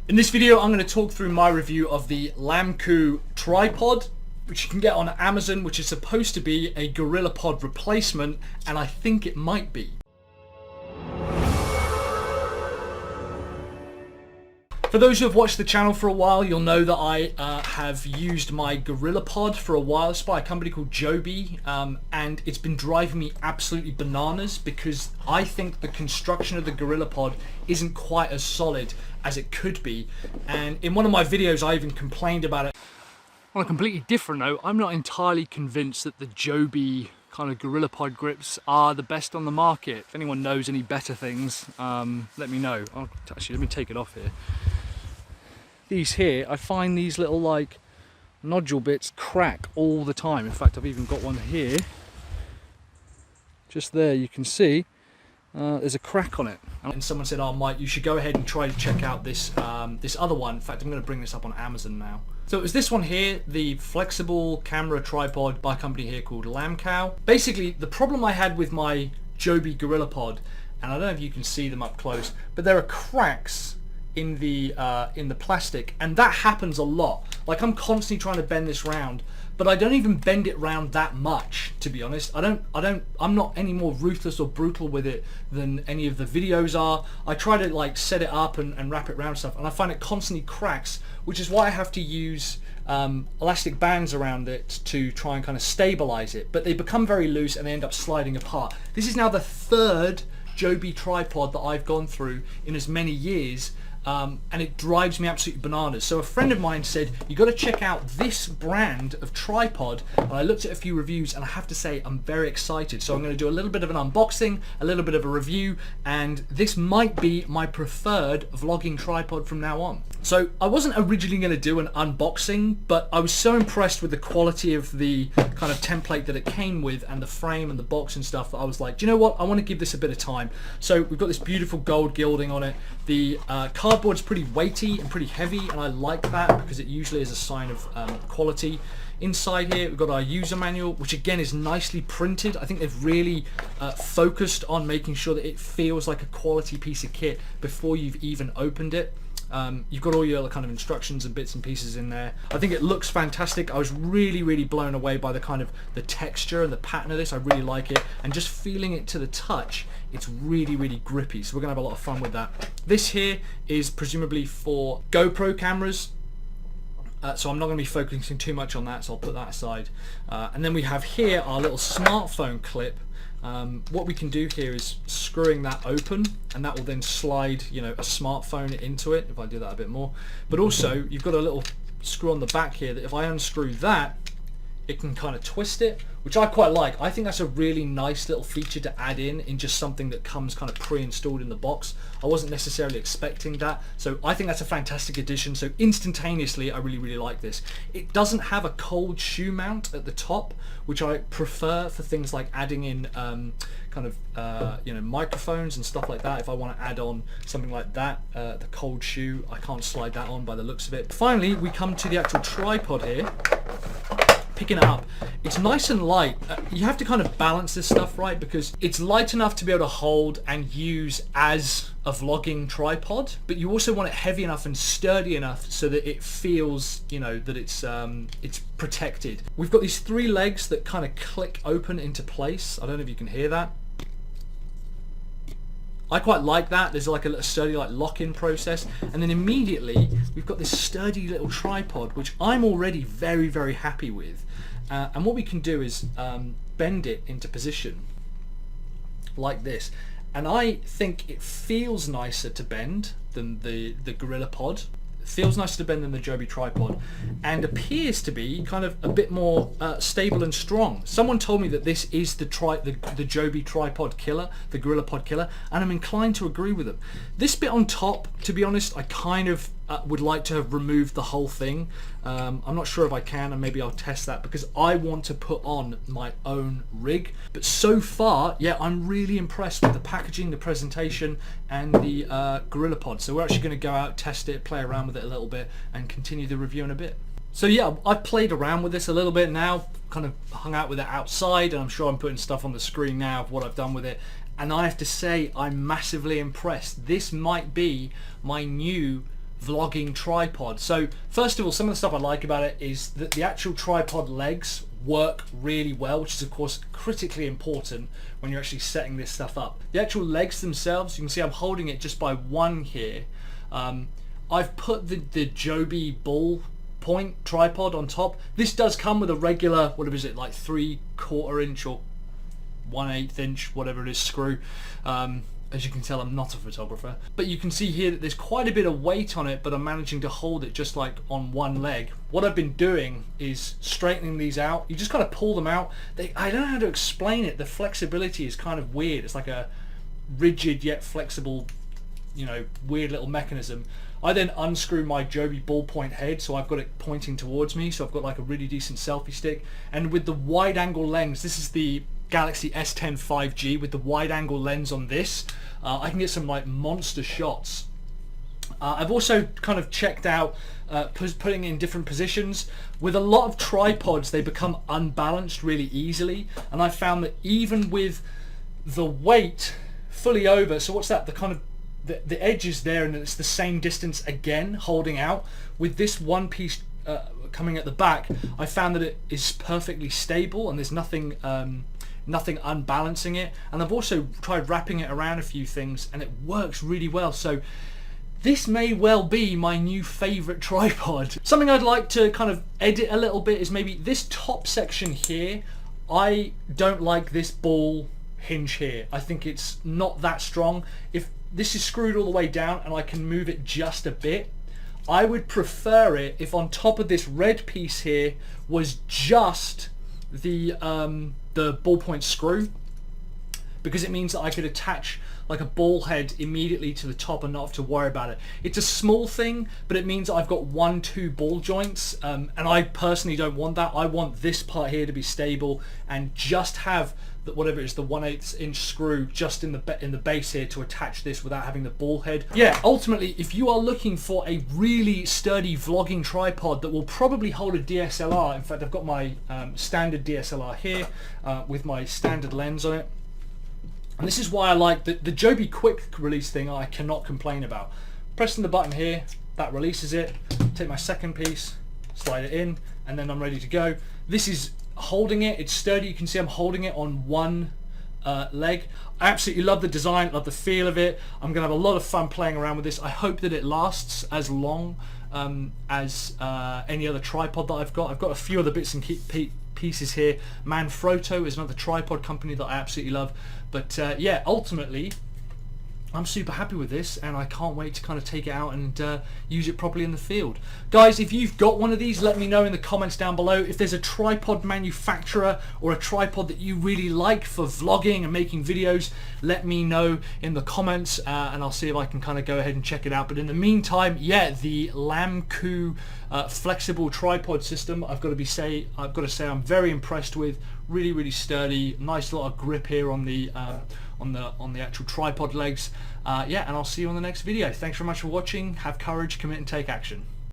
In this video, I'm going to talk through my review of the Lammcou tripod, which you can get on Amazon, which is supposed to be a Gorillapod replacement, and I think it might be. For those who have watched the channel for a while, you'll know that I have used my Gorillapod for a while. It's by a company called Joby, and it's been driving me absolutely bananas because I think the construction of the Gorillapod isn't quite as solid as it could be. And in one of my videos, I even complained about it. On a completely different note, I'm not entirely convinced that the Joby kind of Gorillapod grips are the best on the market. If anyone knows any better things, let me know. Actually, let me take it off here. These here, I find these little like nodule bits crack all the time. In fact, I've even got one here. Just there, you can see there's a crack on it. And someone said, "Oh, Mike, you should go ahead and try to check out this this other one." In fact, I'm going to bring this up on Amazon now. So it was this one here, the flexible camera tripod by a company here called Lammcou. Basically, the problem I had with my Joby Gorillapod, and I don't know if you can see them up close, but there are cracks in the plastic, and that happens a lot. Like, I'm constantly trying to bend this round, but I don't even bend it round that much, to be honest. I'm not any more ruthless or brutal with it than any of the videos are. I try to like set it up and wrap it around stuff, and I find it constantly cracks, which is why I have to use elastic bands around it to try and kind of stabilize it, but they become very loose and they end up sliding apart. This is now the third Joby tripod that I've gone through in as many years, and it drives me absolutely bananas. So a friend of mine said, you got to check out this brand of tripod, and I looked at a few reviews, and I have to say I'm very excited. So I'm going to do a little bit of an unboxing, a little bit of a review, and this might be my preferred vlogging tripod from now on. So I wasn't originally going to do an unboxing, but I was so impressed with the quality of the kind of template that it came with and the frame and the box and stuff that I was like, do you know what, I want to give this a bit of time. So we've got this beautiful gold gilding on it. The cardboard's pretty weighty and pretty heavy, and I like that because it usually is a sign of quality. Inside here we've got our user manual, which again is nicely printed. I think they've really focused on making sure that it feels like a quality piece of kit before you've even opened it. You've got all your kind of instructions and bits and pieces in there. I think it looks fantastic. I was really blown away by the kind of the texture and the pattern of this. I really like it, and just feeling it to the touch, it's really grippy, so we're gonna have a lot of fun with that. This here is presumably for GoPro cameras, so I'm not going to be focusing too much on that, so I'll put that aside. And then we have here our little smartphone clip. What we can do here is screwing that open, and that will then slide, you know, a smartphone into it, if I do that a bit more. But also you've got a little screw on the back here that if I unscrew that, it can kind of twist it, which I quite like. I think that's a really nice little feature to add in just something that comes kind of pre-installed in the box. I wasn't necessarily expecting that, so I think that's a fantastic addition. So instantaneously, I really like this. It doesn't have a cold shoe mount at the top, which I prefer for things like adding in kind of you know, microphones and stuff like that. If I want to add on something like that, the cold shoe, I can't slide that on by the looks of it. Finally, we come to the actual tripod here. Picking it up, it's nice and light. You have to kind of balance this stuff right, because it's light enough to be able to hold and use as a vlogging tripod, but you also want it heavy enough and sturdy enough so that it feels, you know, that it's protected. We've got these three legs that kind of click open into place. I don't know if you can hear that. I quite like that. There's like a little sturdy like lock-in process, and then immediately we've got this sturdy little tripod, which I'm already very happy with. And what we can do is bend it into position like this, and I think it feels nicer to bend than the Gorillapod. It feels nicer to bend than the Joby tripod, and appears to be kind of a bit more stable and strong. Someone told me that this is the Joby tripod killer, the Gorillapod killer, and I'm inclined to agree with them. This bit on top, to be honest, I kind of would like to have removed the whole thing. I'm not sure if I can, and maybe I'll test that, because I want to put on my own rig. But so far, yeah, I'm really impressed with the packaging, the presentation, and the Gorillapod. So we're actually going to go out, test it, play around with it a little bit, and continue the review in a bit. So yeah, I've played around with this a little bit now, kind of hung out with it outside, and I'm sure I'm putting stuff on the screen now of what I've done with it. And I have to say, I'm massively impressed. This might be my new vlogging tripod. So first of all, some of the stuff I like about it is that the actual tripod legs work really well, which is of course critically important when you're actually setting this stuff up. The actual legs themselves, you can see I'm holding it just by one here. I've put the Joby ball point tripod on top. This does come with a regular, what is it, like 3/4 inch or 1/8 inch, whatever it is, screw. As you can tell, I'm not a photographer, but you can see here that there's quite a bit of weight on it, but I'm managing to hold it just like on one leg. What I've been doing is straightening these out. You just kind of pull them out. I don't know how to explain it. The flexibility is kind of weird. It's like a rigid yet flexible, you know, weird little mechanism. I then unscrew my Joby ballpoint head, so I've got it pointing towards me, so I've got like a really decent selfie stick. And with the wide angle lens, this is the Galaxy S10 5G with the wide angle lens on this, I can get some like monster shots. I've also kind of checked out putting it in different positions. With a lot of tripods, they become unbalanced really easily, and I found that even with the weight fully over, so what's that, the kind of the edge is there and it's the same distance again holding out, with this one piece coming at the back, I found that it is perfectly stable and there's nothing nothing unbalancing it. And I've also tried wrapping it around a few things and it works really well. So this may well be my new favorite tripod. Something I'd like to kind of edit a little bit is maybe this top section here. I don't like this ball hinge here. I think it's not that strong. If this is screwed all the way down and I can move it just a bit, I would prefer it if on top of this red piece here was just the ballpoint screw, because it means that I could attach like a ball head immediately to the top and not have to worry about it. It's a small thing, but it means I've got 1-2 ball joints, and I personally don't want that. I want this part here to be stable and just have whatever it is, the 1/8 inch screw just in the base here to attach this without having the ball head. Yeah, ultimately, if you are looking for a really sturdy vlogging tripod that will probably hold a DSLR, in fact I've got my standard DSLR here with my standard lens on it, and this is why I like the Joby quick release thing. I cannot complain about. Pressing the button here, that releases it. Take my second piece, slide it in, and then I'm ready to go. This is holding it, it's sturdy. You can see I'm holding it on one leg. I absolutely love the design, love the feel of it. I'm gonna have a lot of fun playing around with this. I hope that it lasts as long as any other tripod that I've got. I've got a few other bits and pieces here. Manfrotto is another tripod company that I absolutely love. But yeah, ultimately I'm super happy with this and I can't wait to kind of take it out and use it properly in the field. Guys, if you've got one of these, let me know in the comments down below. If there's a tripod manufacturer or a tripod that you really like for vlogging and making videos, let me know in the comments and I'll see if I can kind of go ahead and check it out. But in the meantime, yeah, the Lammcou flexible tripod system, I've got to say I'm very impressed with. Really sturdy, nice lot of grip here on the actual tripod legs. Yeah, and I'll see you on the next video. Thanks very much for watching. Have courage, commit and take action.